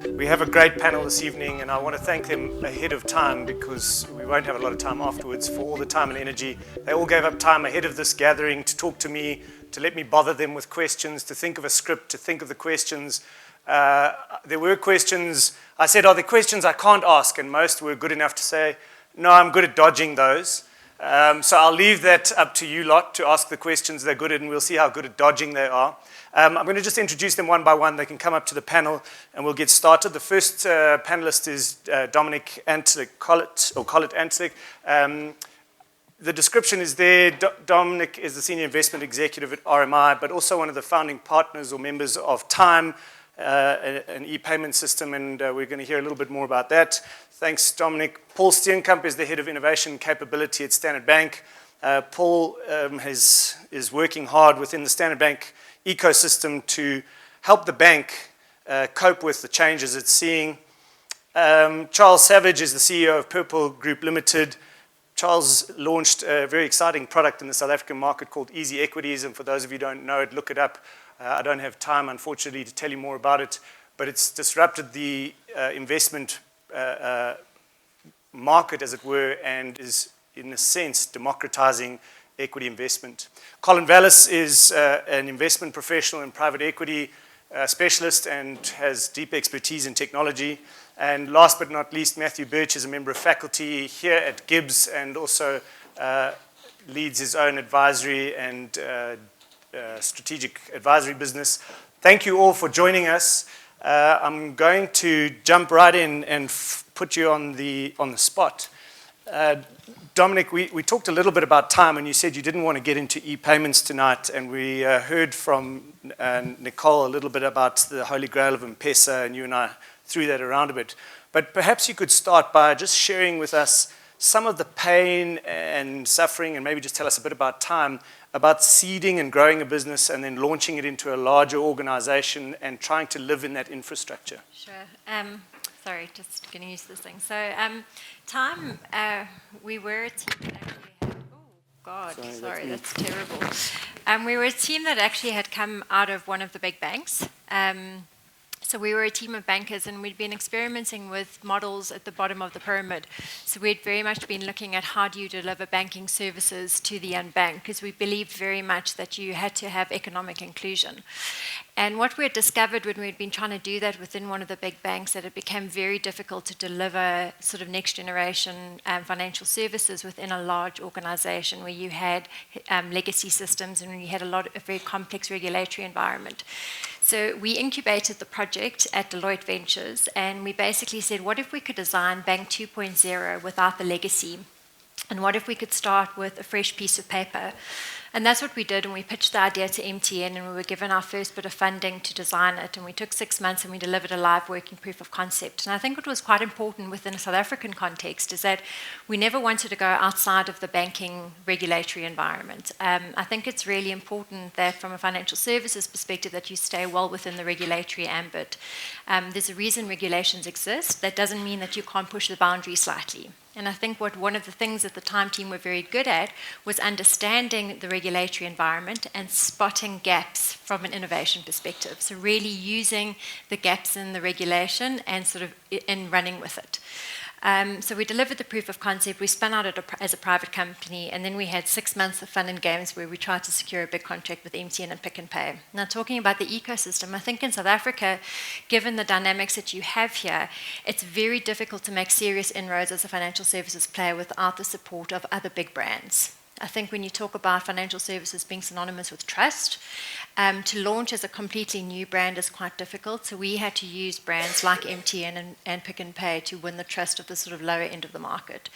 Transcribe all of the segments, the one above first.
We have a great panel this evening, and I want to thank them ahead of time because we won't have a lot of time afterwards for all the time and energy. They all gave up time ahead of this gathering to talk to me, to let me bother them with questions, to think of a script, to think of the questions. There were questions. I said, are there questions I can't ask? And most were good enough to say, no, I'm good at dodging those. So I'll leave that up to you lot to ask the questions they're good at, and we'll see how good at dodging they are. I'm going to just introduce them one by one. They can come up to the panel, and we'll get started. The first panelist is Dominic Antlik. The description is there. Dominic is the Senior Investment Executive at RMI, but also one of the founding partners or members of Time, an e-payment system, and we're going to hear a little bit more about that. Thanks, Dominic. Paul Steenkamp is the Head of Innovation and Capability at Standard Bank. Paul is working hard within the Standard Bank ecosystem to help the bank cope with the changes it's seeing. Charles Savage is the CEO of Purple Group Limited. Charles launched a very exciting product in the South African market called Easy Equities, and for those of you who don't know it, look it up. I don't have time, unfortunately, to tell you more about it, but it's disrupted the investment market, as it were, and is, in a sense, democratizing equity investment. Colin Vallis is an investment professional and private equity specialist and has deep expertise in technology. And last but not least, Matthew Birch is a member of faculty here at Gibbs and also leads his own advisory and strategic advisory business. Thank you all for joining us. I'm going to jump right in and put you on the spot. Dominic, we talked a little bit about Time, and you said you didn't want to get into e-payments tonight, and we heard from Nicole a little bit about the Holy Grail of M-Pesa, and you and I threw that around a bit. But perhaps you could start by just sharing with us some of the pain and suffering, and maybe just tell us a bit about Time, about seeding and growing a business and then launching it into a larger organization and trying to live in that infrastructure. Sure. Sorry, just getting used to this thing. So, Time, we were a team that actually had... Oh, God, sorry, that's terrible. We were a team that actually had come out of one of the big banks. So we were a team of bankers, and we'd been experimenting with models at the bottom of the pyramid. So we'd very much been looking at how do you deliver banking services to the unbanked, because we believed very much that you had to have economic inclusion. And what we had discovered when we'd been trying to do that within one of the big banks, that it became very difficult to deliver sort of next generation financial services within a large organization where you had legacy systems and you had a very complex regulatory environment. So we incubated the project at Deloitte Ventures, and we basically said, what if we could design Bank 2.0 without the legacy? And what if we could start with a fresh piece of paper? And that's what we did, and we pitched the idea to MTN, and we were given our first bit of funding to design it, and we took 6 months and we delivered a live working proof of concept. And I think what was quite important within a South African context is that we never wanted to go outside of the banking regulatory environment. I think it's really important that from a financial services perspective that you stay well within the regulatory ambit. There's a reason regulations exist. That doesn't mean that you can't push the boundary slightly. And I think what one of the things that the Time team were very good at was understanding the regulatory environment and spotting gaps from an innovation perspective. So really using the gaps in the regulation and sort of in running with it. So we delivered the proof of concept, we spun out as a private company, and then we had 6 months of fun and games where we tried to secure a big contract with MTN and Pick n Pay. Now, talking about the ecosystem, I think in South Africa, given the dynamics that you have here, it's very difficult to make serious inroads as a financial services player without the support of other big brands. I think when you talk about financial services being synonymous with trust, to launch as a completely new brand is quite difficult. So we had to use brands like MTN and Pick n Pay to win the trust of the sort of lower end of the market.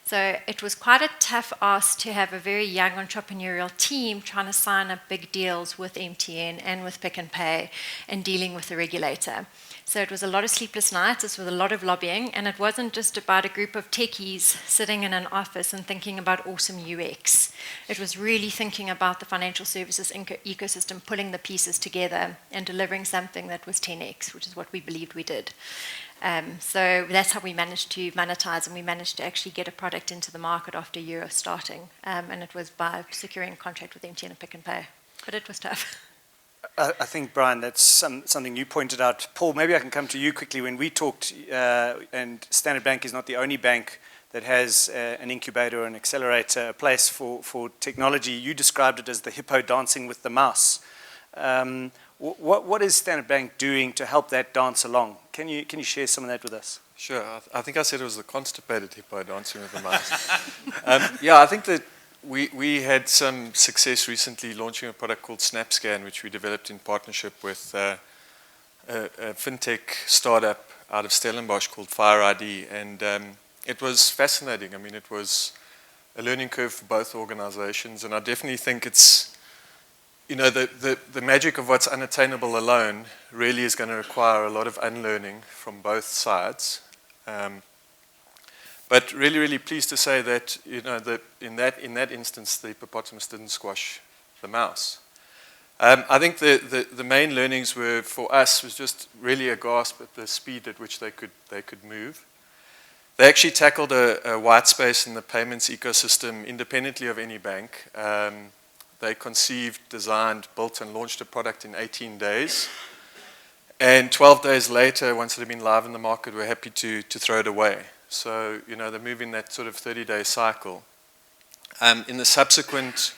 So it was quite a tough ask to have a very young entrepreneurial team trying to sign up big deals with MTN and with Pick n Pay and dealing with the regulator. So it was a lot of sleepless nights, it was a lot of lobbying, and it wasn't just about a group of techies sitting in an office and thinking about awesome UX. It was really thinking about the financial services ecosystem, pulling the pieces together and delivering something that was 10x, which is what we believed we did. So that's how we managed to monetize, and we managed to actually get a product into the market after a year of starting. And it was by securing a contract with MTN and Pick and Pay. But it was tough. I think, Brian, that's something you pointed out. Paul, maybe I can come to you quickly. When we talked, and Standard Bank is not the only bank that has an incubator or an accelerator, a place for technology. You described it as the hippo dancing with the mouse. What is Standard Bank doing to help that dance along? Can you share some of that with us? Sure. I think I said it was the constipated hippo dancing with the mouse. I think that we had some success recently launching a product called SnapScan, which we developed in partnership with a Fintech startup out of Stellenbosch called FireID. And it was fascinating. I mean, it was a learning curve for both organizations. And I definitely think it's, the magic of what's unattainable alone really is going to require a lot of unlearning from both sides. But really, really pleased to say that, that in that instance, the hippopotamus didn't squash the mouse. I think the main learnings were, for us, was just really a grasp at the speed at which they could move. They actually tackled a white space in the payments ecosystem independently of any bank. They conceived, designed, built, and launched a product in 18 days. And 12 days later, once it had been live in the market, we're happy to throw it away. So, they're moving that sort of 30-day cycle. In the subsequent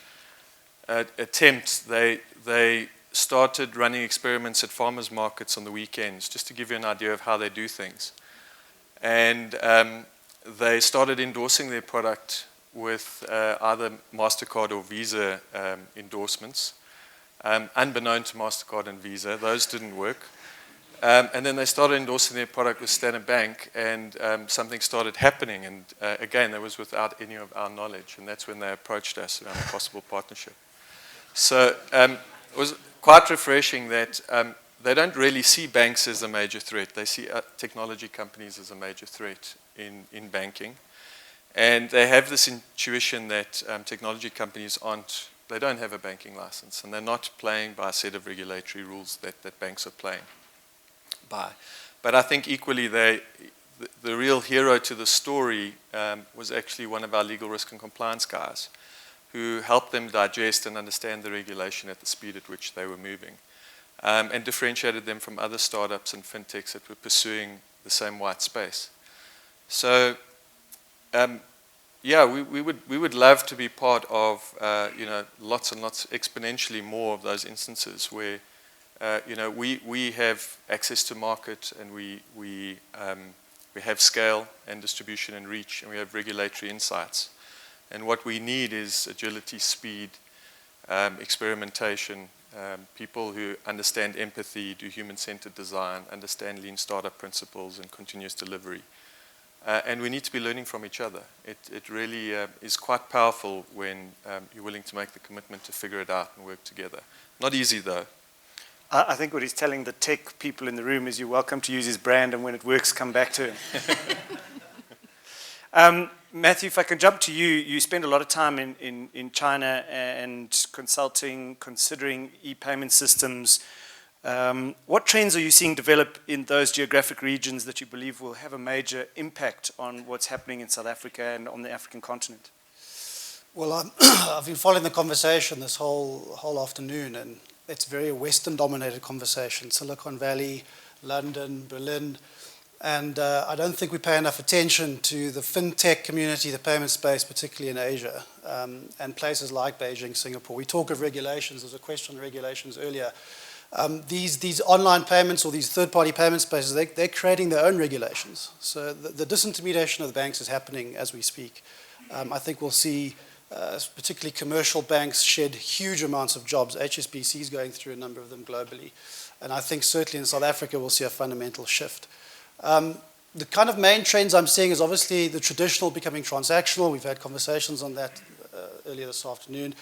attempts, they started running experiments at farmers markets on the weekends, just to give you an idea of how they do things. And they started endorsing their product with either MasterCard or Visa endorsements. Unbeknown to MasterCard and Visa, those didn't work. And then they started endorsing their product with Standard Bank, and something started happening. And again, that was without any of our knowledge. And that's when they approached us around a possible partnership. So it was quite refreshing that they don't really see banks as a major threat. They see technology companies as a major threat in banking. And they have this intuition that technology companies they don't have a banking license, and they're not playing by a set of regulatory rules that banks are playing by. But I think equally the real hero to the story was actually one of our legal risk and compliance guys, who helped them digest and understand the regulation at the speed at which they were moving, and differentiated them from other startups and fintechs that were pursuing the same white space. So we would love to be part of lots and lots, exponentially more of those instances where we have access to market, and we have scale and distribution and reach, and we have regulatory insights. And what we need is agility, speed, experimentation, people who understand empathy, do human-centered design, understand lean startup principles and continuous delivery. And we need to be learning from each other. It really is quite powerful when you're willing to make the commitment to figure it out and work together. Not easy, though. I think what he's telling the tech people in the room is you're welcome to use his brand, and when it works, come back to him. Matthew, if I can jump to you, you spend a lot of time in China and considering e-payment systems. What trends are you seeing develop in those geographic regions that you believe will have a major impact on what's happening in South Africa and on the African continent? Well, I've been following the conversation this whole afternoon, and it's a very Western-dominated conversation. Silicon Valley, London, Berlin. And I don't think we pay enough attention to the fintech community, the payment space, particularly in Asia, and places like Beijing, Singapore. We talk of regulations. There's a question on regulations earlier. These online payments or these third-party payment spaces, they're creating their own regulations. So the disintermediation of the banks is happening as we speak. I think we'll see particularly commercial banks shed huge amounts of jobs. HSBC is going through a number of them globally. And I think certainly in South Africa we'll see a fundamental shift. The kind of main trends I'm seeing is obviously the traditional becoming transactional. We've had conversations on that earlier this afternoon.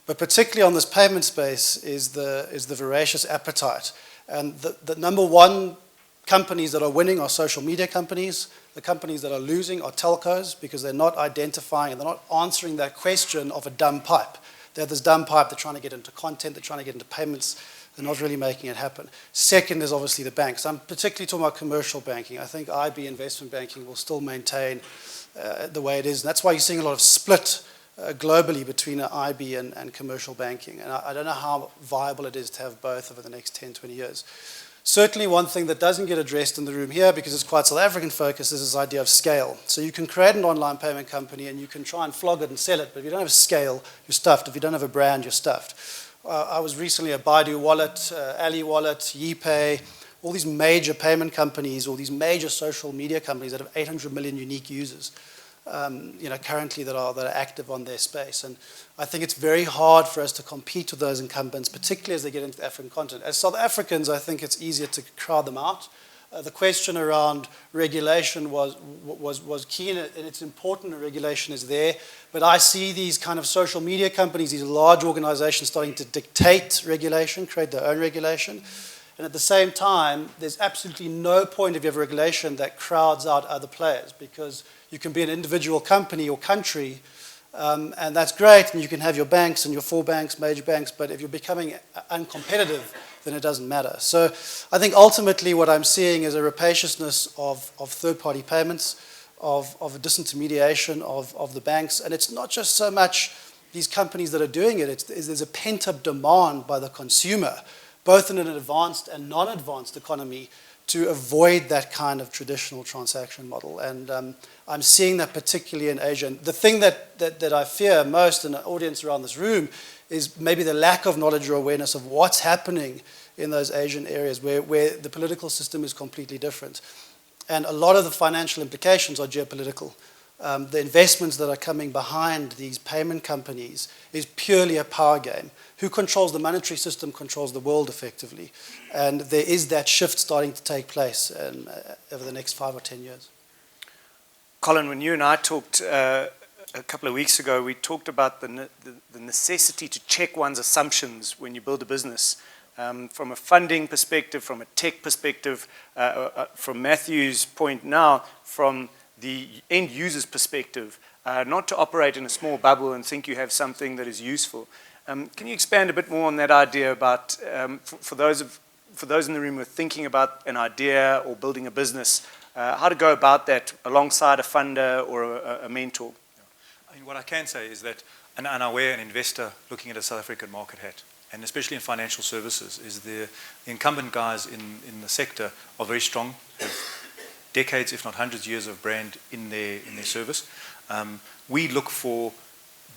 But particularly on this payment space is the voracious appetite. And the number one companies that are winning are social media companies. The companies that are losing are telcos, because they're not identifying and they're not answering that question of a dumb pipe. They have this dumb pipe, they're trying to get into content, they're trying to get into payments, they're not really making it happen. Second is obviously the banks. I'm particularly talking about commercial banking. I think IB investment banking will still maintain the way it is. And that's why you're seeing a lot of split globally between IB and commercial banking. And I don't know how viable it is to have both over the next 10, 20 years. Certainly one thing that doesn't get addressed in the room here, because it's quite South African focused, is this idea of scale. So you can create an online payment company and you can try and flog it and sell it, but if you don't have scale, you're stuffed. If you don't have a brand, you're stuffed. I was recently at Baidu Wallet, Ali Wallet, YeePay, all these major payment companies, all these major social media companies that have 800 million unique users, currently that are active on their space. And I think it's very hard for us to compete with those incumbents, particularly as they get into the African continent. As South Africans, I think it's easier to crowd them out. The question around regulation was key, and it's important that regulation is there. But I see these kind of social media companies, these large organizations starting to dictate regulation, create their own regulation. And at the same time, there's absolutely no point if you have regulation that crowds out other players, because you can be an individual company or country, and that's great, and you can have your banks and your 4 banks, major banks, but if you're becoming uncompetitive, then it doesn't matter. So I think ultimately what I'm seeing is a rapaciousness of third-party payments, of a disintermediation of the banks, and it's not just so much these companies that are doing it, there's a pent-up demand by the consumer, both in an advanced and non-advanced economy, to avoid that kind of traditional transaction model. And I'm seeing that particularly in Asia. And the thing that I fear most in the audience around this room is maybe the lack of knowledge or awareness of what's happening in those Asian areas where the political system is completely different. And a lot of the financial implications are geopolitical. The investments that are coming behind these payment companies is purely a power game. Who controls the monetary system controls the world effectively. And there is that shift starting to take place over the next 5 or 10 years. Colin, when you and I talked a couple of weeks ago, we talked about the necessity to check one's assumptions when you build a business. From a funding perspective, from a tech perspective, from Matthew's point now, from the end user's perspective, not to operate in a small bubble and think you have something that is useful. Can you expand a bit more on that idea about, for those in the room who are thinking about an idea or building a business, how to go about that alongside a funder or a mentor? I mean, what I can say is that, and I wear an investor looking at a South African market hat, and especially in financial services, is the incumbent guys in the sector are very strong, have decades, if not hundreds of years of brand in their service. We look for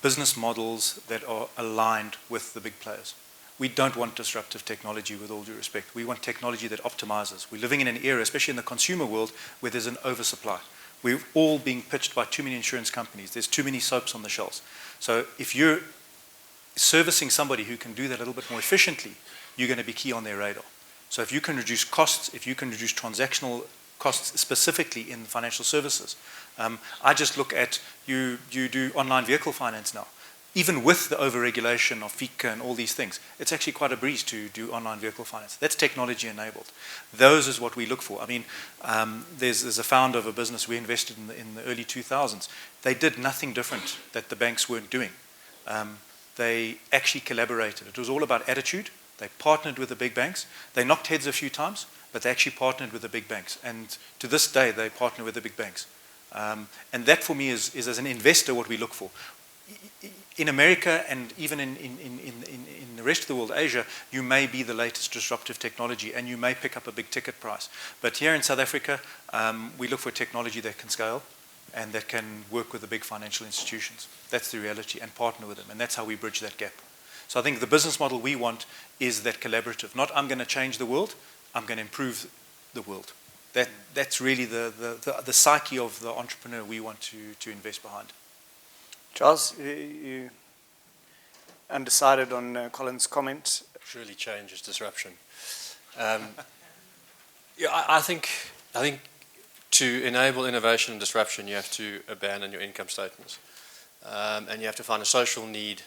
business models that are aligned with the big players. We don't want disruptive technology, with all due respect. We want technology that optimizes. We're living in an era, especially in the consumer world, where there's an oversupply. We're all being pitched by too many insurance companies. There's too many soaps on the shelves. So if you're servicing somebody who can do that a little bit more efficiently, you're going to be key on their radar. So if you can reduce costs, if you can reduce transactional costs specifically in financial services. I just look at you do online vehicle finance now. Even with the overregulation of FICA and all these things, it's actually quite a breeze to do online vehicle finance. That's technology enabled. Those is what we look for. I mean, there's a founder of a business we invested in the early 2000s. They did nothing different that the banks weren't doing. They actually collaborated. It was all about attitude. They partnered with the big banks. They knocked heads a few times, but they actually partnered with the big banks. And to this day, they partner with the big banks. And that for me is as an investor what we look for. In America and even in the rest of the world, Asia, you may be the latest disruptive technology and you may pick up a big ticket price. But here in South Africa, we look for technology that can scale and that can work with the big financial institutions. That's the reality, and partner with them. And that's how we bridge that gap. So I think the business model we want is that collaborative. Not I'm going to change the world, I'm going to improve the world. That's really the psyche of the entrepreneur we want to invest behind. Charles, you undecided on Colin's comment? Surely change is disruption. I think to enable innovation and disruption, you have to abandon your income statements, and you have to find a social need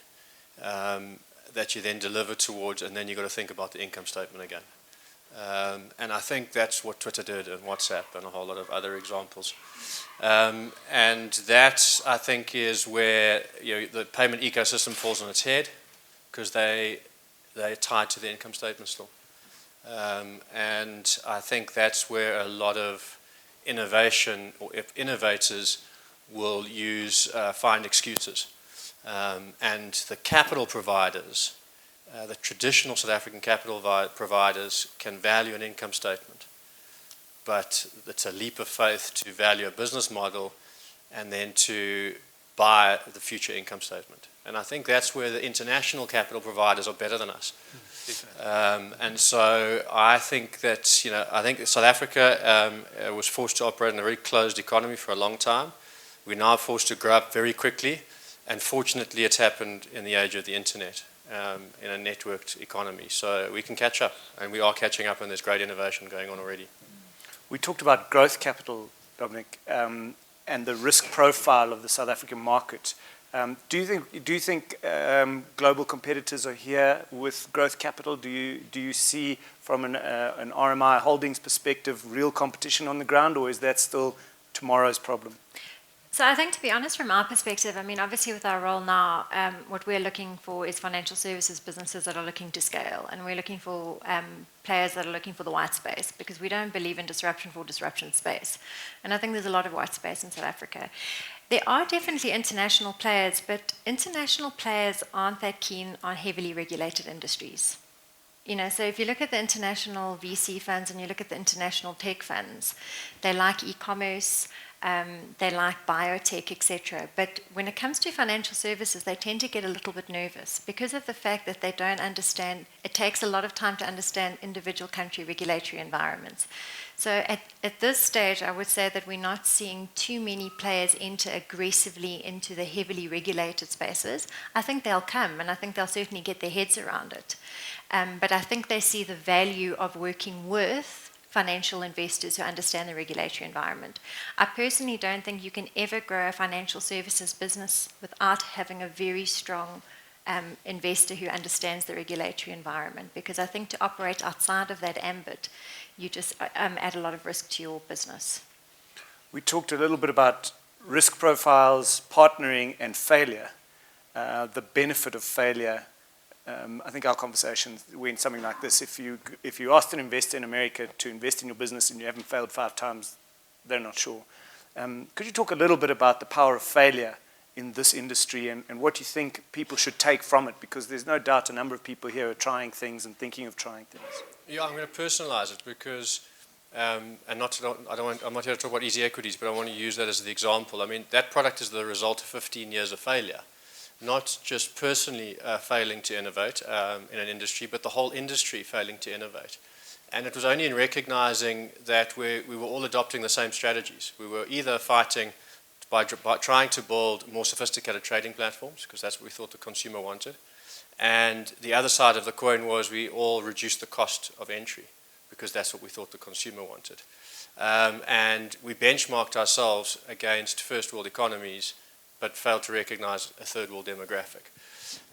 that you then deliver towards, and then you've got to think about the income statement again. And I think that's what Twitter did and WhatsApp and a whole lot of other examples. And that, I think, is where the payment ecosystem falls on its head, because they're tied to the income statement still. And I think that's where a lot of innovation, or innovators will find excuses. And the capital providers, the traditional South African capital providers, can value an income statement, but it's a leap of faith to value a business model and then to buy the future income statement. And I think that's where the international capital providers are better than us. And so I think that, I think South Africa was forced to operate in a very closed economy for a long time. We're now forced to grow up very quickly, and fortunately it's happened in the age of the internet, in a networked economy. So we can catch up, and we are catching up, and there's great innovation going on already. We talked about growth capital, Dominic, and the risk profile of the South African market. Do you think global competitors are here with growth capital? Do you see from an RMI Holdings perspective real competition on the ground, or is that still tomorrow's problem? So I think, to be honest, from our perspective, I mean, obviously with our role now, what we're looking for is financial services businesses that are looking to scale, and we're looking for players that are looking for the white space, because we don't believe in disruption for disruption space. And I think there's a lot of white space in South Africa. There are definitely international players, but international players aren't that keen on heavily regulated industries. So if you look at the international VC funds and you look at the international tech funds, they like e-commerce, they like biotech, etc. But when it comes to financial services, they tend to get a little bit nervous because of the fact that they don't understand. It takes a lot of time to understand individual country regulatory environments. So at this stage, I would say that we're not seeing too many players enter aggressively into the heavily regulated spaces. I think they'll come, and I think they'll certainly get their heads around it. But I think they see the value of working with financial investors who understand the regulatory environment. I personally don't think you can ever grow a financial services business without having a very strong investor who understands the regulatory environment, because I think to operate outside of that ambit, you just add a lot of risk to your business. We talked a little bit about risk profiles, partnering, and failure, the benefit of failure. I think our conversation went something like this. If you asked an investor in America to invest in your business and you haven't failed 5 times, they're not sure. Could you talk a little bit about the power of failure in this industry and what you think people should take from it? Because there's no doubt a number of people here are trying things and thinking of trying things. Yeah, I'm going to personalize it because, I'm not here to talk about easy equities, but I want to use that as the example. I mean, that product is the result of 15 years of failure. Not just personally failing to innovate in an industry, but the whole industry failing to innovate. And it was only in recognizing that we were all adopting the same strategies. We were either fighting by trying to build more sophisticated trading platforms, because that's what we thought the consumer wanted. And the other side of the coin was we all reduced the cost of entry, because that's what we thought the consumer wanted. And we benchmarked ourselves against first world economies, but failed to recognize a third world demographic.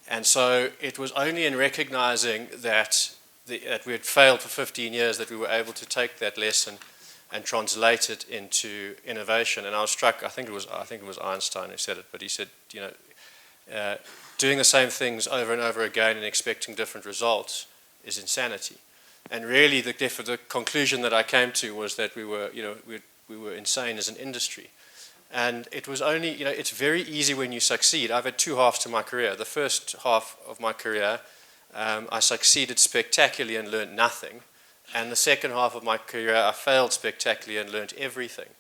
And so it was only in recognizing that we had failed for 15 years that we were able to take that lesson and translate it into innovation. And I was struck, I think it was Einstein who said it, but he said, doing the same things over and over again and expecting different results is insanity. And really the conclusion that I came to was that we were insane as an industry. And it was only, it's very easy when you succeed. I've had 2 halves to my career. The first half of my career, I succeeded spectacularly and learned nothing. And the second half of my career, I failed spectacularly and learned everything.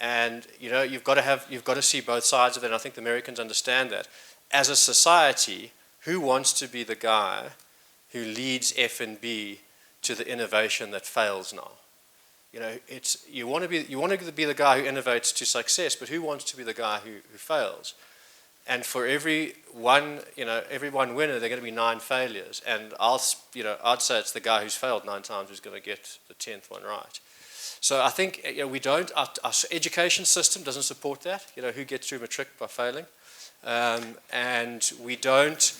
And you've got to see both sides of it. And I think the Americans understand that. As a society, who wants to be the guy who leads F&B to the innovation that fails now? You want to be the guy who innovates to success, but who wants to be the guy who fails? And for every one winner, there are going to be 9 failures. And I'd say it's the guy who's failed 9 times who's going to get the 10th one right. So I think we don't. Our education system doesn't support that. Who gets through matric by failing, and we don't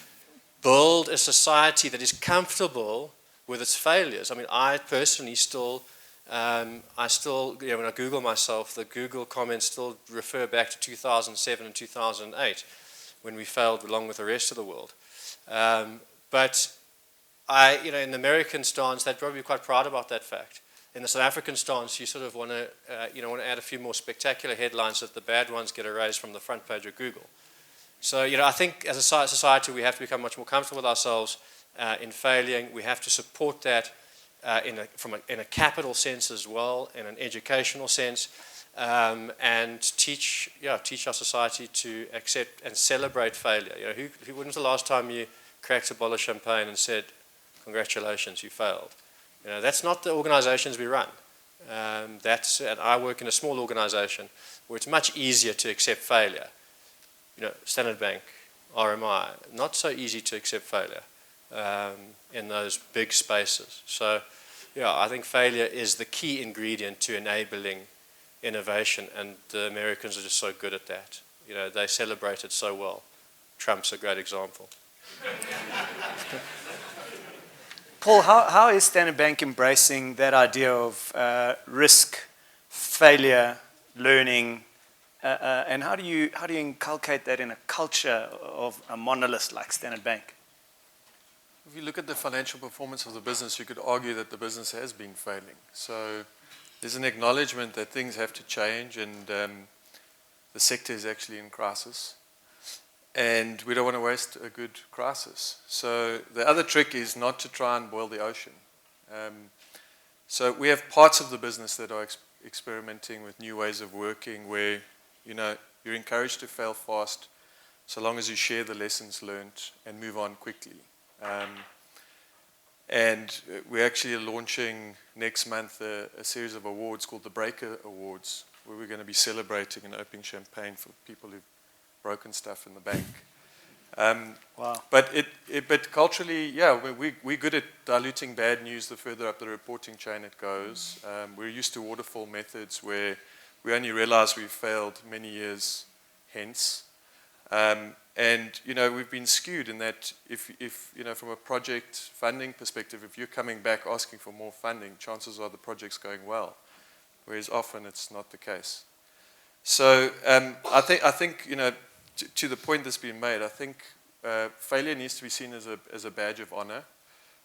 build a society that is comfortable with its failures. I mean, I personally still, when I Google myself, the Google comments still refer back to 2007 and 2008 when we failed along with the rest of the world. But in the American stance, they'd probably be quite proud about that fact. In the South African stance, you sort of want to, add a few more spectacular headlines so that the bad ones get erased from the front page of Google. So, I think as a society, we have to become much more comfortable with ourselves in failing. We have to support that in a capital sense as well, in an educational sense, and teach our society to accept and celebrate failure. When was the last time you cracked a bottle of champagne and said, "Congratulations, you failed"? That's not the organizations we run. And I work in a small organization where it's much easier to accept failure. Standard Bank, RMI, not so easy to accept failure in those big spaces. So, I think failure is the key ingredient to enabling innovation, and the Americans are just so good at that. They celebrate it so well. Trump's a great example. Paul, how is Standard Bank embracing that idea of risk, failure, learning, and how do you inculcate that in a culture of a monolith like Standard Bank? If you look at the financial performance of the business, you could argue that the business has been failing. So there's an acknowledgement that things have to change, and the sector is actually in crisis. And we don't want to waste a good crisis. So the other trick is not to try and boil the ocean. So we have parts of the business that are experimenting with new ways of working where, you're encouraged to fail fast so long as you share the lessons learned and move on quickly. And we're actually launching next month a series of awards called the Breaker Awards, where we're going to be celebrating and opening champagne for people who've broken stuff in the bank. Wow. But culturally, we're good at diluting bad news the further up the reporting chain it goes. We're used to waterfall methods where we only realize we've failed many years hence. And we've been skewed in that if from a project funding perspective, if you're coming back asking for more funding, chances are the project's going well, whereas often it's not the case. So I think to the point that's been made, I think failure needs to be seen as a badge of honor,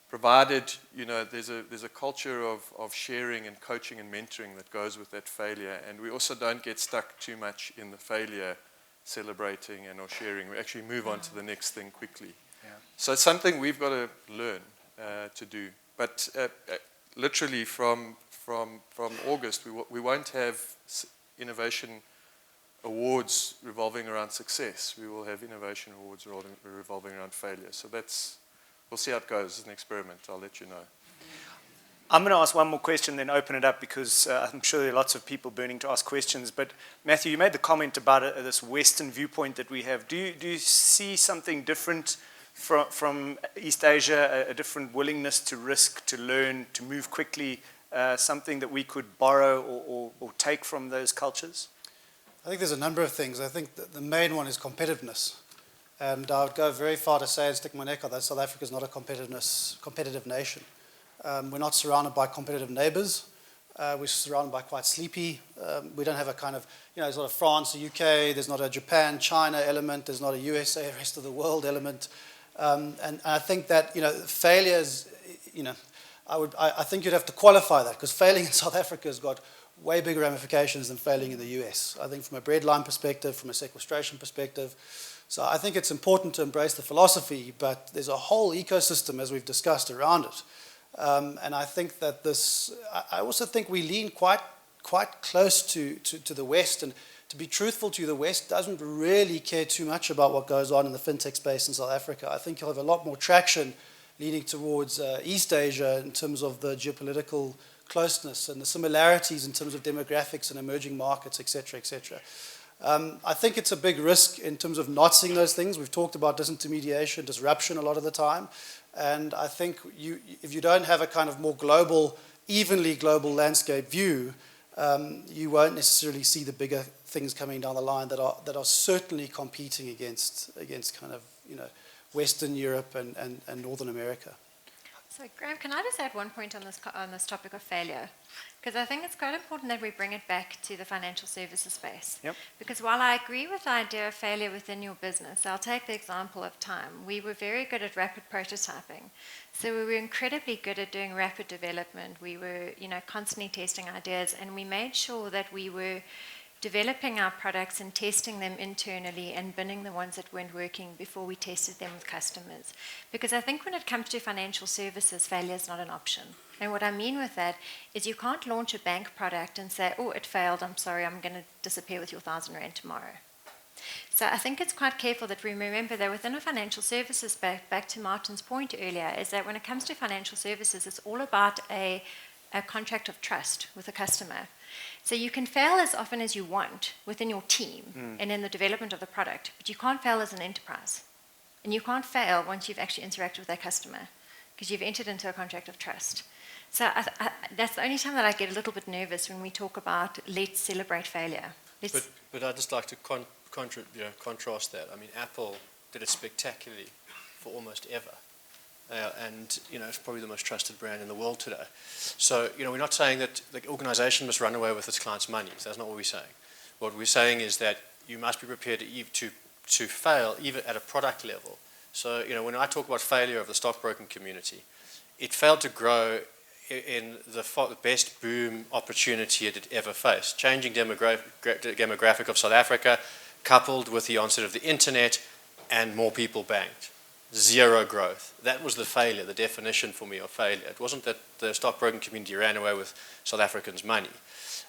provided there's a culture of sharing and coaching and mentoring that goes with that failure, and we also don't get stuck too much in the failure, celebrating or sharing. We actually move on to the next thing quickly. Yeah. So it's something we've got to learn to do. But literally from August, we won't have innovation awards revolving around success. We will have innovation awards revolving around failure. So we'll see how it goes. It's an experiment. I'll let you know. I'm going to ask one more question, then open it up, because I'm sure there are lots of people burning to ask questions. But Matthew, you made the comment about this Western viewpoint that we have. Do you see something different from East Asia, a different willingness to risk, to learn, to move quickly, something that we could borrow or take from those cultures? I think there's a number of things. I think the main one is competitiveness. And I would go very far to say and stick my neck out that South Africa is not a competitive nation. We're not surrounded by competitive neighbors. We're surrounded by quite sleepy. We don't have a kind of, there's not a France, the UK, there's not a Japan, China element, there's not a USA, rest of the world element. And I think that, failures, I think you'd have to qualify that, because failing in South Africa has got way bigger ramifications than failing in the US. I think from a breadline perspective, from a sequestration perspective. So I think it's important to embrace the philosophy, but there's a whole ecosystem, as we've discussed, around it. And I think that I also think we lean quite close to the West, and to be truthful to you, the West doesn't really care too much about what goes on in the fintech space in South Africa. I think you'll have a lot more traction leaning towards East Asia in terms of the geopolitical closeness and the similarities in terms of demographics and emerging markets, et cetera, et cetera. I think it's a big risk in terms of not seeing those things. We've talked about disintermediation, disruption a lot of the time. And I think if you don't have a kind of more global, evenly global landscape view, you won't necessarily see the bigger things coming down the line that are certainly competing against kind of Western Europe and Northern America. So, Graham, can I just add one point on this topic of failure? Because I think it's quite important that we bring it back to the financial services space. Yep. Because while I agree with the idea of failure within your business, I'll take the example of time. We were very good at rapid prototyping. So we were incredibly good at doing rapid development. We were, constantly testing ideas, and we made sure that we were developing our products and testing them internally and binning the ones that weren't working before we tested them with customers. Because I think when it comes to financial services, failure is not an option. And what I mean with that is you can't launch a bank product and say, oh, it failed, I'm sorry, I'm going to disappear with your R1,000 tomorrow. So I think it's quite careful that we remember that within a financial services, back to Martin's point earlier, is that when it comes to financial services, it's all about a contract of trust with a customer. So you can fail as often as you want within your team and in the development of the product, but you can't fail as an enterprise. And you can't fail once you've actually interacted with that customer because you've entered into a contract of trust. So that's the only time that I get a little bit nervous when we talk about let's celebrate failure. But I'd just like to contrast that. I mean, Apple did it spectacularly for almost ever. And it's probably the most trusted brand in the world today. So we're not saying that the organization must run away with its clients' money. That's not what we're saying. What we're saying is that you must be prepared to fail even at a product level. So when I talk about failure of the stockbroking community, it failed to grow in the best boom opportunity it had ever faced. Changing demographic of South Africa, coupled with the onset of the internet and more people banked. Zero growth. That was the failure, the definition for me of failure. It wasn't that the stockbroking community ran away with South Africans' money.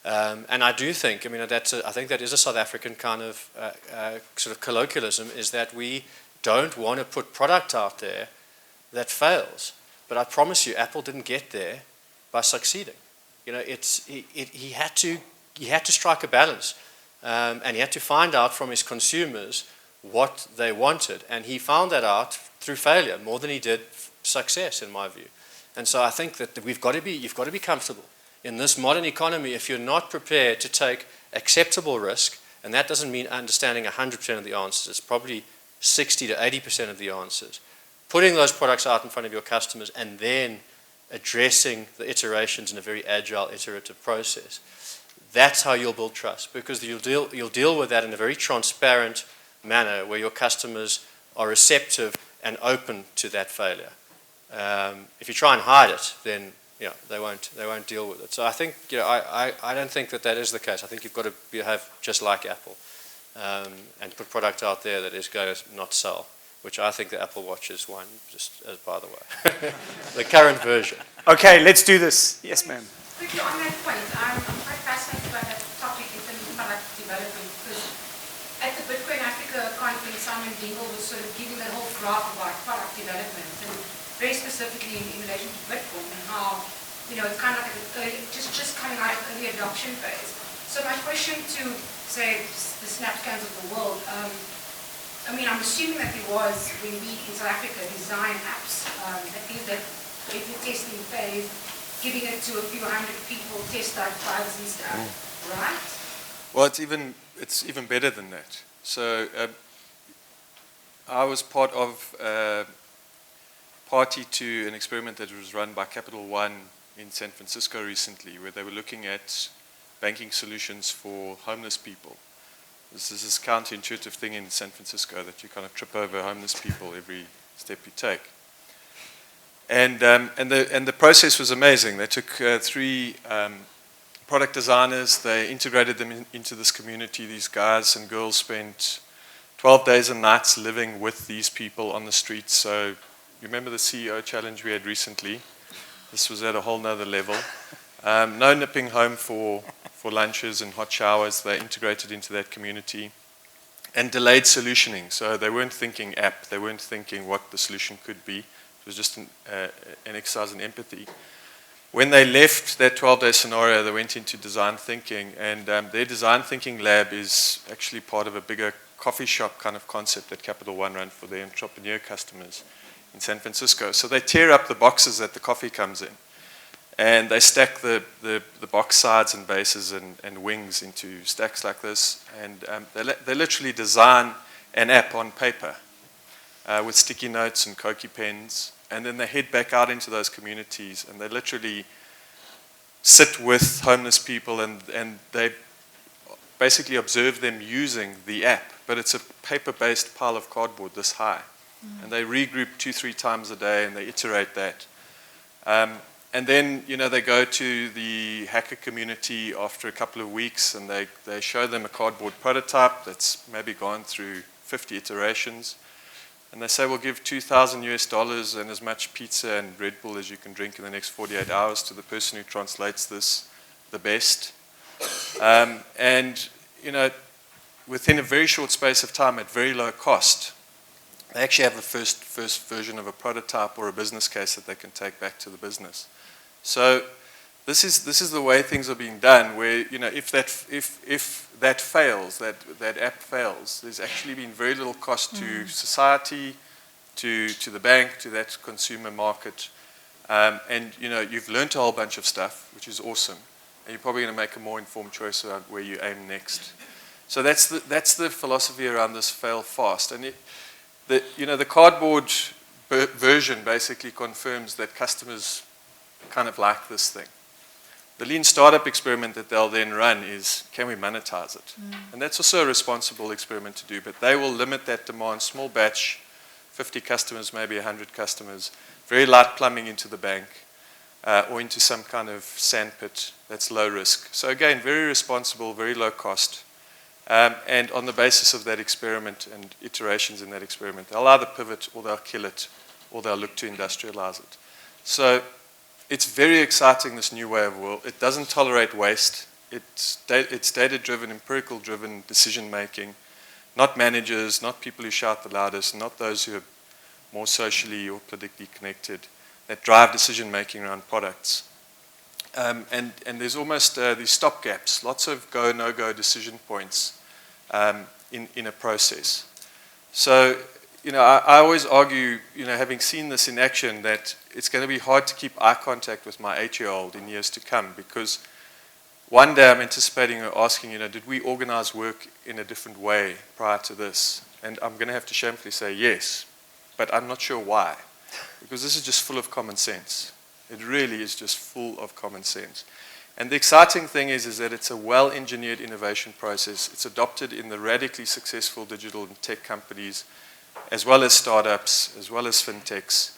And I do think, I think that is a South African kind of sort of colloquialism, is that we don't want to put product out there that fails. But I promise you, Apple didn't get there by succeeding. He had to strike a balance, and he had to find out from his consumers what they wanted, and he found that out through failure more than he did success, in my view. And so I think that you've got to be comfortable in this modern economy. If you're not prepared to take acceptable risk, and that doesn't mean understanding 100% of the answers, it's probably 60 to 80% of the answers, putting those products out in front of your customers and then addressing the iterations in a very agile, iterative process. That's how you'll build trust, because you'll deal with that in a very transparent manner where your customers are receptive and open to that failure. If you try and hide it, then they won't deal with it. So I think I don't think that is the case. I think you've got to behave just like Apple and put product out there that is going to not sell, which I think the Apple Watch is one, just as by the way, the current version. Okay, let's do this. Yes, ma'am. Quickly on that point, I'm quite fascinated by that topic in terms of product development, because at the Bitcoin Africa conference, Simon Dingle was sort of giving that whole graph about product development, and very specifically in relation to Bitcoin and how, it's kind of like just coming out of early adoption phase. So my question to, say, the Snapscans of the world, I'm assuming that there was, when we in South Africa design apps, that means that if you're testing phase, giving it to a few hundred people, test out bugs and stuff, right? Well, it's even better than that. So I was part of party to an experiment that was run by Capital One in San Francisco recently, where they were looking at banking solutions for homeless people. This is this counterintuitive thing in San Francisco that you kind of trip over homeless people every step you take. And the process was amazing. They took 3 product designers, they integrated them into this community. These guys and girls spent 12 days and nights living with these people on the streets. So you remember the CEO challenge we had recently? This was at a whole nother level. No nipping home for lunches and hot showers. They integrated into that community. And delayed solutioning. So they weren't thinking app. They weren't thinking what the solution could be. It was just an exercise in empathy. When they left that 12-day scenario, they went into design thinking, and their design thinking lab is actually part of a bigger coffee shop kind of concept that Capital One ran for their entrepreneur customers in San Francisco. So they tear up the boxes that the coffee comes in, and they stack the box sides and bases and wings into stacks like this, and they literally design an app on paper with sticky notes and Koki pens. and then they head back out into those communities, and they literally sit with homeless people, and they basically observe them using the app, but it's a paper-based pile of cardboard this high. And they regroup 2-3 times a day, and they iterate that. And then, they go to the hacker community after a couple of weeks, and they show them a cardboard prototype that's maybe gone through 50 iterations. And they say, we'll give $2,000 and as much pizza and Red Bull as you can drink in the next 48 hours to the person who translates this the best. And, within a very short space of time at very low cost, they actually have the first version of a prototype or a business case that they can take back to the business. So this is the way things are being done, where if that fails, that app fails, there's actually been very little cost to society, to the bank, to that consumer market, and you've learned a whole bunch of stuff, which is awesome, and you're probably going to make a more informed choice about where you aim next. So that's the philosophy around this fail fast, and the cardboard version basically confirms that customers kind of like this thing. The lean startup experiment that they'll then run is, can we monetize it? And that's also a responsible experiment to do, but they will limit that demand, small batch, 50 customers, maybe 100 customers, very light plumbing into the bank, or into some kind of sandpit that's low risk. So again, very responsible, very low cost. And on the basis of that experiment and iterations in that experiment, they'll either pivot, or they'll kill it, or they'll look to industrialize it. So it's very exciting, this new way of world. It doesn't tolerate waste. It's data-driven, empirical-driven decision-making, not managers, not people who shout the loudest, not those who are more socially or politically connected, that drive decision-making around products. And there's almost these stopgaps, lots of go, no-go decision points in a process. So, I always argue, having seen this in action, that it's going to be hard to keep eye contact with my 8-year-old in years to come, because one day I'm anticipating her asking, did we organize work in a different way prior to this? And I'm going to have to shamefully say yes, but I'm not sure why, because this is just full of common sense. It really is just full of common sense. And the exciting thing is that it's a well-engineered innovation process. It's adopted in the radically successful digital and tech companies, as well as startups, as well as fintechs.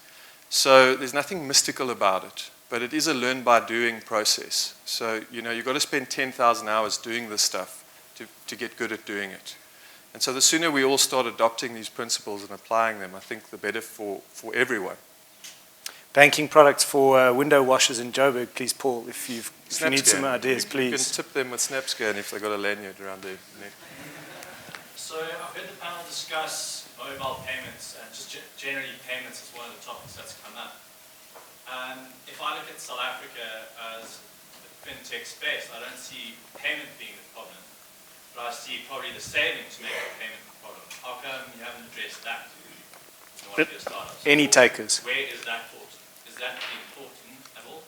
So there's nothing mystical about it, but it is a learn-by-doing process. So, you've got to spend 10,000 hours doing this stuff to get good at doing it. And so the sooner we all start adopting these principles and applying them, I think the better for everyone. Banking products for window washers in Joburg, please, Paul, if you need some ideas, please. You can tip them with SnapScan if they've got a lanyard around their neck. So I've heard the panel discuss mobile payments, and just generally payments is one of the topics that's come up. If I look at South Africa as the fintech space, I don't see payment being the problem, but I see probably the saving to make the payment the problem. How come you haven't addressed that in one of your startups? Any takers? Where is that for? Is that important at all?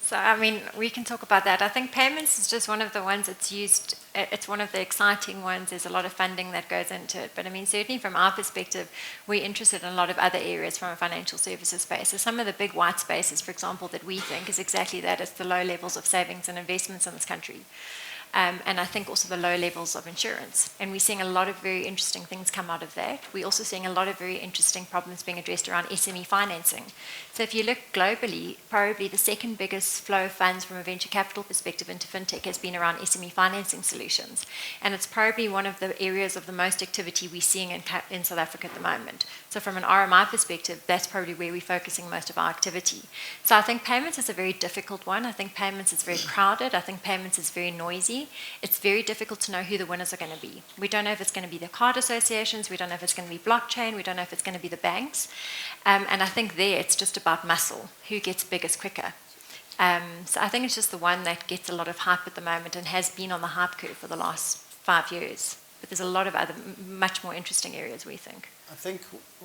So, we can talk about that. I think payments is just one of the ones that's used, it's one of the exciting ones. There's a lot of funding that goes into it. But certainly from our perspective, we're interested in a lot of other areas from a financial services space. So some of the big white spaces, for example, that we think is exactly that. It's the low levels of savings and investments in this country. And I think also the low levels of insurance. And we're seeing a lot of very interesting things come out of that. We're also seeing a lot of very interesting problems being addressed around SME financing. So if you look globally, probably the second biggest flow of funds from a venture capital perspective into fintech has been around SME financing solutions. And it's probably one of the areas of the most activity we're seeing in South Africa at the moment. So from an RMI perspective, that's probably where we're focusing most of our activity. So I think payments is a very difficult one. I think payments is very crowded. I think payments is very noisy. It's very difficult to know who the winners are going to be. We don't know if it's going to be the card associations. We don't know if it's going to be blockchain. We don't know if it's going to be the banks. And I think there it's just about muscle. Who gets biggest quicker? So I think it's just the one that gets a lot of hype at the moment and has been on the hype curve for the last 5 years. But there's a lot of other much more interesting areas, we think. I think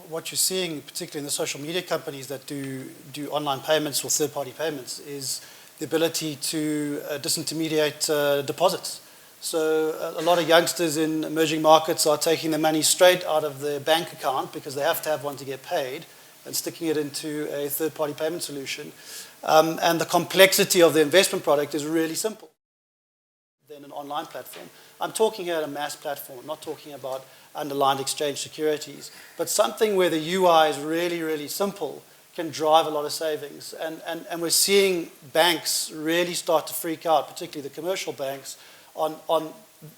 what you're seeing, particularly in the social media companies that do online payments or third-party payments, is the ability to disintermediate deposits. So a lot of youngsters in emerging markets are taking their money straight out of their bank account because they have to have one to get paid, and sticking it into a third-party payment solution. And the complexity of the investment product is really simple than an online platform. I'm talking here at a mass platform. I'm not talking about underlying exchange securities, but something where the UI is really, really simple can drive a lot of savings. And we're seeing banks really start to freak out, particularly the commercial banks, on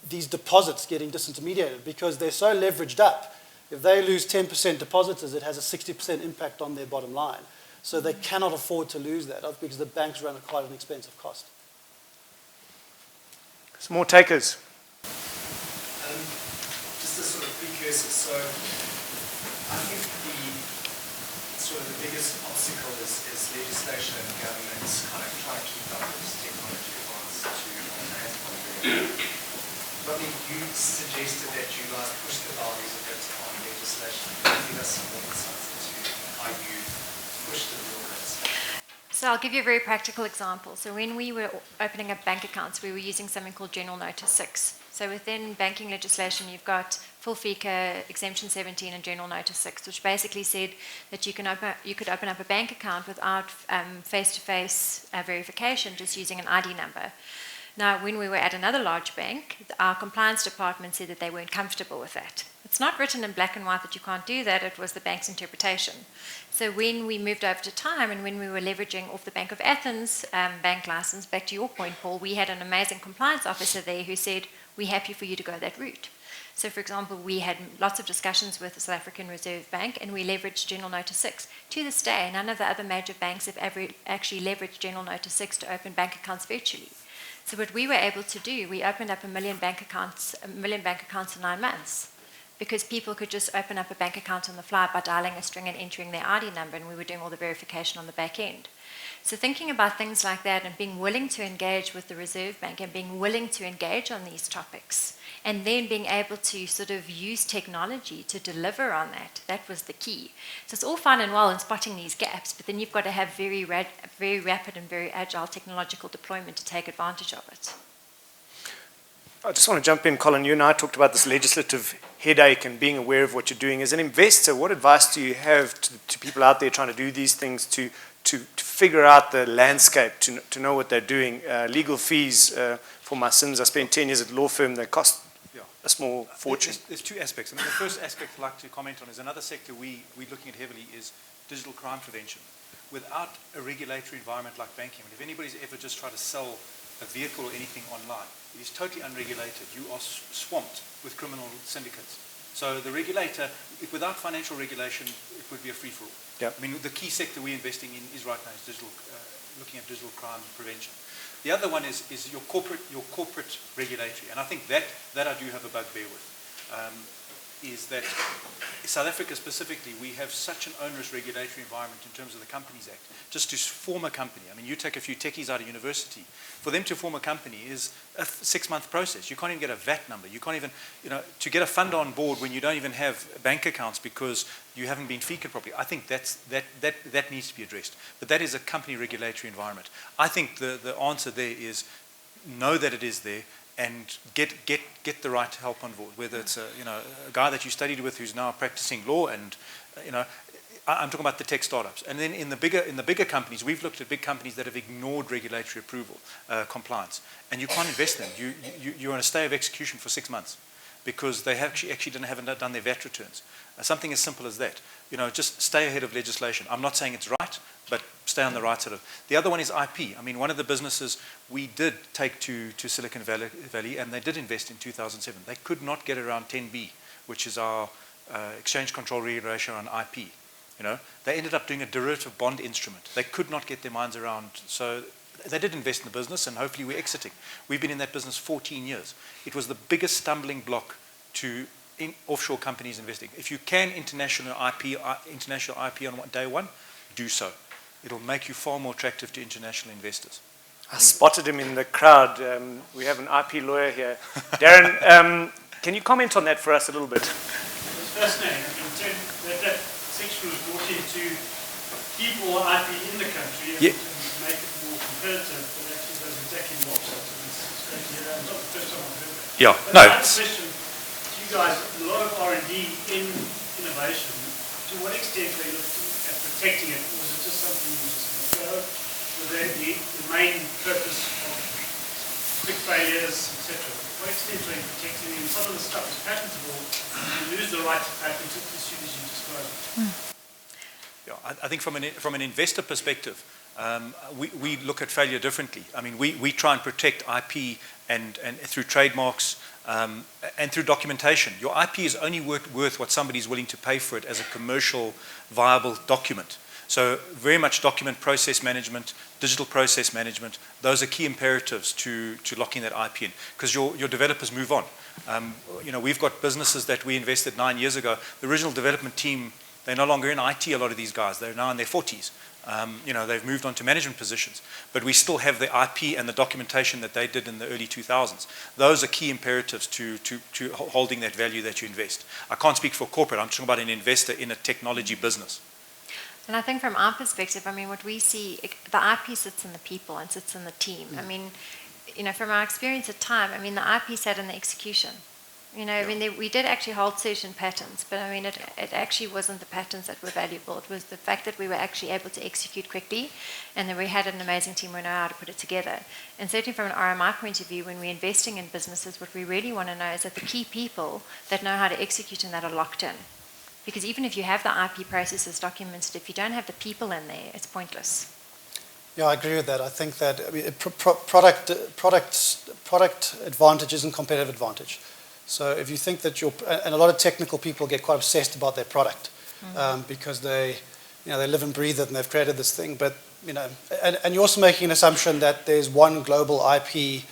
these deposits getting disintermediated because they're so leveraged up. If they lose 10% depositors, it has a 60% impact on their bottom line. So they cannot afford to lose that because the banks run at quite an expensive cost. Some more takers. Just a sort of precursor. So I think the biggest obstacle is legislation and governments kind of trying to keep up with this technology advance to I mean, you suggested that you guys push the boundaries a bit on legislation. Can you give us some more insights into how you push the real limits? So I'll give you a very practical example. So when we were opening up bank accounts, we were using something called General Notice 6. So within banking legislation, you've got full FICA, Exemption 17, and General Notice 6, which basically said that you could open up a bank account without face-to-face verification, just using an ID number. Now, when we were at another large bank, our compliance department said that they weren't comfortable with that. It's not written in black and white that you can't do that. It was the bank's interpretation. So when we moved over to Time and when we were leveraging off the Bank of Athens bank license, back to your point, Paul, we had an amazing compliance officer there who said, we're happy for you to go that route. So, for example, we had lots of discussions with the South African Reserve Bank and we leveraged General Notice 6. To this day, none of the other major banks have ever actually leveraged General Notice 6 to open bank accounts virtually. So what we were able to do, we opened up 1 million bank accounts in 9 months because people could just open up a bank account on the fly by dialing a string and entering their ID number, and we were doing all the verification on the back end. So thinking about things like that and being willing to engage with the Reserve Bank and being willing to engage on these topics and then being able to sort of use technology to deliver on that, that was the key. So it's all fine and well in spotting these gaps, but then you've got to have very rapid and very agile technological deployment to take advantage of it. I just want to jump in, Colin. You and I talked about this legislative headache and being aware of what you're doing. As an investor, what advice do you have to people out there trying to do these things to figure out the landscape, to know what they're doing? Legal fees for my sins. I spent 10 years at a law firm. They cost a small fortune. There's two aspects. I mean, the first aspect I'd like to comment on is another sector we're looking at heavily is digital crime prevention. Without a regulatory environment like banking, if anybody's ever just tried to sell a vehicle or anything online, it is totally unregulated. You are swamped with criminal syndicates. So the regulator, without financial regulation, it would be a free-for-all. Yep. I mean, the key sector we're investing in is right now is looking at digital crime prevention. The other one is your corporate regulatory, and I think that I do have a bugbear with. Is that South Africa specifically, we have such an onerous regulatory environment in terms of the Companies Act. Just to form a company, I mean, you take a few techies out of university, for them to form a company is a 6-month process. You can't even get a VAT number. You can't even, to get a fund on board when you don't even have bank accounts because you haven't been FICA'd properly. I think that needs to be addressed. But that is a company regulatory environment. I think the answer there is know that it is there, and get the right help on board. Whether it's a guy that you studied with who's now practicing law, and I'm talking about the tech startups. And then in the bigger companies, we've looked at big companies that have ignored regulatory approval, compliance, and you can't invest in them. You're on a stay of execution for 6 months because they actually haven't done their VAT returns. Something as simple as that. Just stay ahead of legislation. I'm not saying it's right, but stay on the right side of it. The other one is IP. I mean, one of the businesses we did take to Silicon Valley, and they did invest in 2007. They could not get around 10B, which is our exchange control regulation on IP. They ended up doing a derivative bond instrument. They could not get their minds around. So they did invest in the business, and hopefully we're exiting. We've been in that business 14 years. It was the biggest stumbling block to offshore companies investing. If you can international IP on day one, do so. It'll make you far more attractive to international investors. I spotted him in the crowd. We have an IP lawyer here. Darren, can you comment on that for us a little bit? It's fascinating. That section was brought in to keep more IP in the country and make it more competitive, but actually does exactly the opposite. It's great to hear that. It's not the first time I've heard that. Yeah, but no. I have a question to you guys. A lot of R&D in innovation. To what extent are you looking at protecting it, or was it just something you just let go? Was that the main purpose of quick failures, etc.? What extent are you protecting it? And some of the stuff is patentable, you lose the right to patent it as soon as you disclose it. Yeah, I think from an investor perspective, we look at failure differently. I mean, we try and protect IP and through trademarks and through documentation. Your IP is only worth what somebody's willing to pay for it as a commercial viable document. So very much document process management, digital process management, those are key imperatives to locking that IP in, because your developers move on. We've got businesses that we invested 9 years ago. The original development team, they're no longer in IT, a lot of these guys. They're now in their 40s. They've moved on to management positions. But we still have the IP and the documentation that they did in the early 2000s. Those are key imperatives to holding that value that you invest. I can't speak for corporate. I'm talking about an investor in a technology business. And I think from our perspective, I mean, what we see, the IP sits in the people and sits in the team. I mean, from our experience at Time, I mean, the IP sat in the execution. I mean, we did actually hold certain patents, but I mean, it actually wasn't the patents that were valuable. It was the fact that we were actually able to execute quickly, and that we had an amazing team who know how to put it together. And certainly from an RMI point of view, when we're investing in businesses, what we really want to know is that the key people that know how to execute and that are locked in. Because even if you have the IP processes documented, if you don't have the people in there, it's pointless. Yeah, I agree with that. I think that product advantage isn't competitive advantage. So if you think that and a lot of technical people get quite obsessed about their product because they live and breathe it and they've created this thing. But and you're also making an assumption that there's one global IP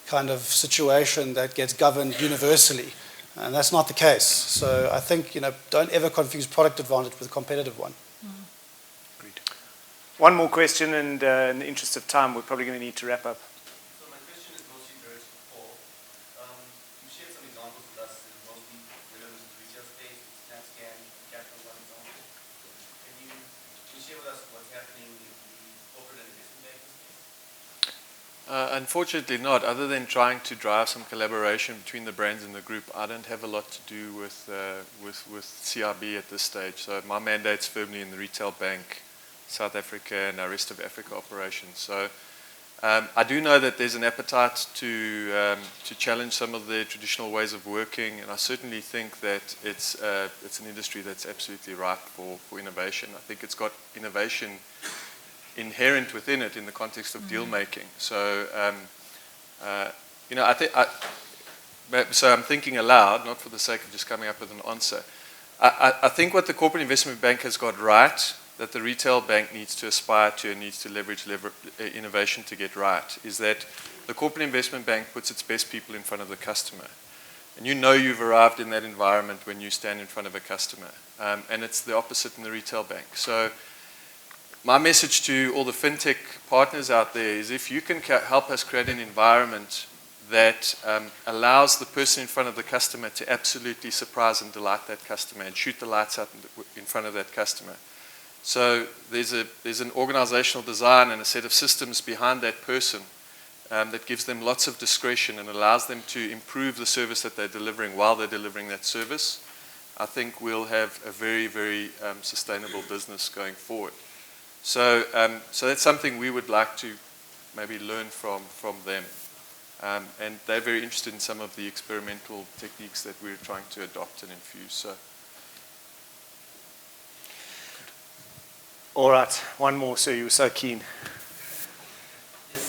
kind of situation that gets governed universally. And that's not the case. So I think, don't ever confuse product advantage with a competitive one. Agreed. One more question, and in the interest of time, we're probably going to need to wrap up. So my question is mostly directed to Paul. You shared some examples with us, mostly relevant to the retail space, SnapScan, Capital, one example. Can you share with us what's happening in the corporate and investment banking space? Unfortunately not, other than trying to drive some collaboration between the brands in the group. I don't have a lot to do with CRB at this stage. So my mandate's firmly in the retail bank, South Africa and our rest of Africa operations. So I do know that there's an appetite to challenge some of the traditional ways of working, and I certainly think that it's an industry that's absolutely ripe for innovation. I think it's got innovation inherent within it in the context of deal making. So, so I'm thinking aloud, not for the sake of just coming up with an answer. I think what the corporate investment bank has got right, that the retail bank needs to aspire to and needs to leverage innovation to get right, is that the corporate investment bank puts its best people in front of the customer. And you've arrived in that environment when you stand in front of a customer. And it's the opposite in the retail bank. So my message to all the fintech partners out there is if you can help us create an environment that allows the person in front of the customer to absolutely surprise and delight that customer and shoot the lights out in front of that customer. So there's an organizational design and a set of systems behind that person that gives them lots of discretion and allows them to improve the service that they're delivering while they're delivering that service. I think we'll have a very, very sustainable business going forward. So that's something we would like to maybe learn from them. And they're very interested in some of the experimental techniques that we're trying to adopt and infuse. So. All right, one more, sir. You were so keen. Yes,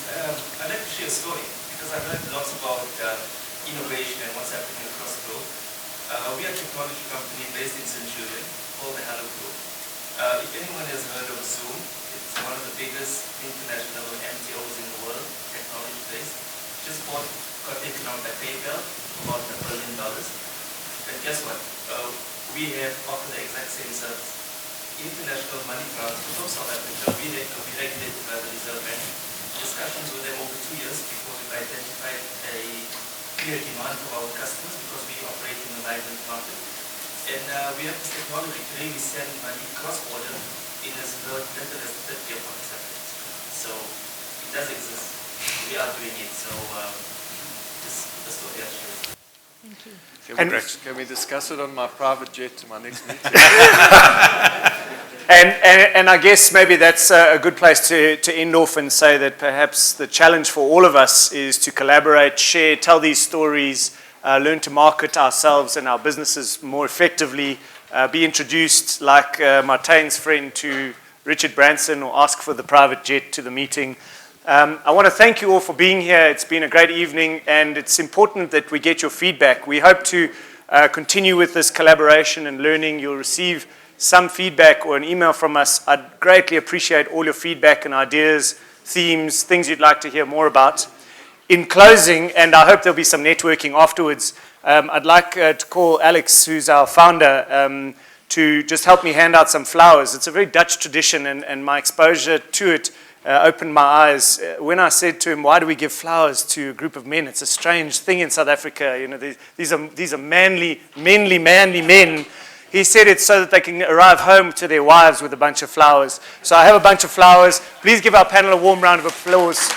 I'd like to share a story because I've learned lots about innovation and what's happening across the globe. We are a technology company based in Centurion called the Hello Group. If anyone has heard of Zoom, it's one of the biggest international MTOs in the world, technology-based. Just got taken out by PayPal, about $1 billion. And guess what? We have offered the exact same service. International money transfer from South Africa, we regulated by the Reserve Bank. Discussions with them over 2 years before we've identified a clear demand from our customers because we operate in the migrant market. And we have this technology to really send money cross-border in as little as 30 or 40 seconds. So it does exist. We are doing it. So this is the story I share. Thank you. Can we discuss it on my private jet to my next meeting? And I guess maybe that's a good place to end off and say that perhaps the challenge for all of us is to collaborate, share, tell these stories, learn to market ourselves and our businesses more effectively, be introduced like Martijn's friend to Richard Branson, or ask for the private jet to the meeting. I want to thank you all for being here. It's been a great evening, and it's important that we get your feedback. We hope to continue with this collaboration and learning. You'll receive some feedback or an email from us. I'd greatly appreciate all your feedback and ideas, themes, things you'd like to hear more about. In closing, and I hope there'll be some networking afterwards, I'd like to call Alex, who's our founder, to just help me hand out some flowers. It's a very Dutch tradition, and my exposure to it opened my eyes. When I said to him, why do we give flowers to a group of men? It's a strange thing in South Africa. You know, these are manly men. He said it's so that they can arrive home to their wives with a bunch of flowers. So I have a bunch of flowers. Please give our panel a warm round of applause.